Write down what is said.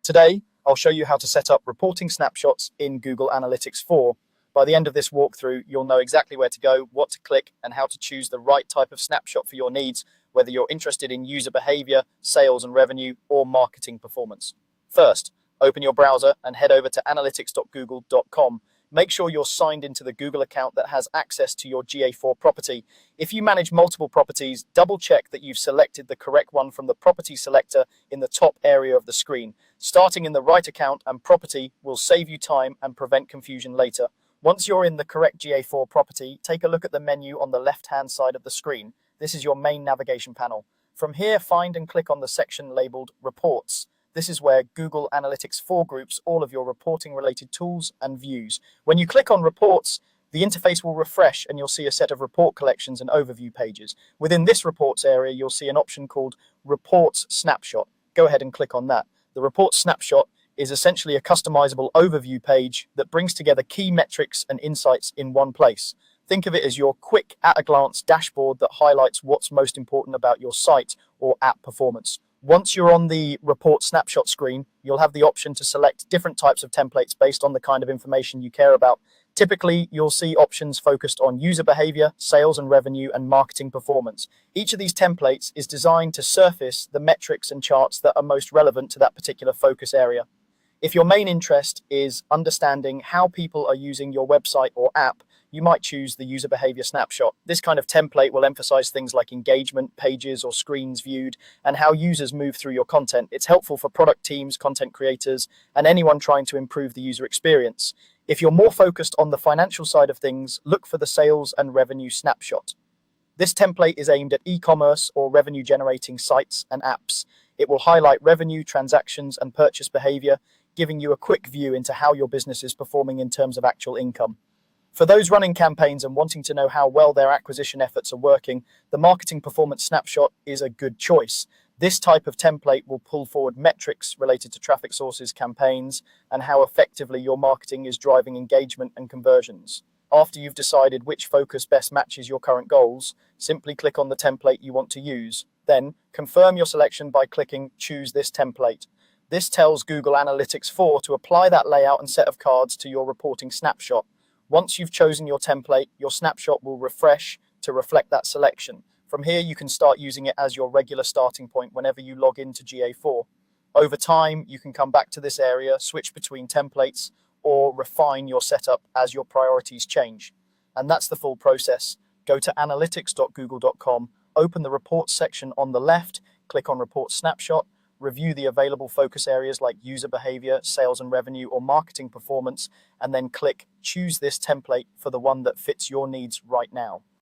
Today, I'll show you how to set up reporting snapshots in Google Analytics 4. By the end of this walkthrough, you'll know exactly where to go, what to click, and how to choose the right type of snapshot for your needs, whether you're interested in user behavior, sales and revenue, or marketing performance. First, open your browser and head over to analytics.google.com. Make sure you're signed into the Google account that has access to your GA4 property. If you manage multiple properties, double check that you've selected the correct one from the property selector in the top area of the screen. Starting in the right account and property will save you time and prevent confusion later. Once you're in the correct GA4 property, take a look at the menu on the left-hand side of the screen. This is your main navigation panel. From here, find and click on the section labeled Reports. This is where Google Analytics 4 groups all of your reporting-related tools and views. When you click on Reports, the interface will refresh and you'll see a set of report collections and overview pages. Within this Reports area, you'll see an option called Reports Snapshot. Go ahead and click on that. The Reports Snapshot is essentially a customizable overview page that brings together key metrics and insights in one place. Think of it as your quick, at-a-glance dashboard that highlights what's most important about your site or app performance. Once you're on the report snapshot screen, you'll have the option to select different types of templates based on the kind of information you care about. Typically, you'll see options focused on user behavior, sales and revenue, and marketing performance. Each of these templates is designed to surface the metrics and charts that are most relevant to that particular focus area. If your main interest is understanding how people are using your website or app, you might choose the user behavior snapshot. This kind of template will emphasize things like engagement, pages or screens viewed, and how users move through your content. It's helpful for product teams, content creators, and anyone trying to improve the user experience. If you're more focused on the financial side of things, look for the sales and revenue snapshot. This template is aimed at e-commerce or revenue-generating sites and apps. It will highlight revenue, transactions, and purchase behavior, giving you a quick view into how your business is performing in terms of actual income. For those running campaigns and wanting to know how well their acquisition efforts are working, the Marketing Performance Snapshot is a good choice. This type of template will pull forward metrics related to traffic sources, campaigns, and how effectively your marketing is driving engagement and conversions. After you've decided which focus best matches your current goals, simply click on the template you want to use. Then, confirm your selection by clicking Choose this template. This tells Google Analytics 4 to apply that layout and set of cards to your reporting snapshot. Once you've chosen your template, your snapshot will refresh to reflect that selection. From here, you can start using it as your regular starting point whenever you log into GA4. Over time, you can come back to this area, switch between templates, or refine your setup as your priorities change. And that's the full process. Go to analytics.google.com, open the Reports section on the left, click on Report Snapshot, review the available focus areas like user behavior, sales and revenue, or marketing performance, and then click Choose this template for the one that fits your needs right now.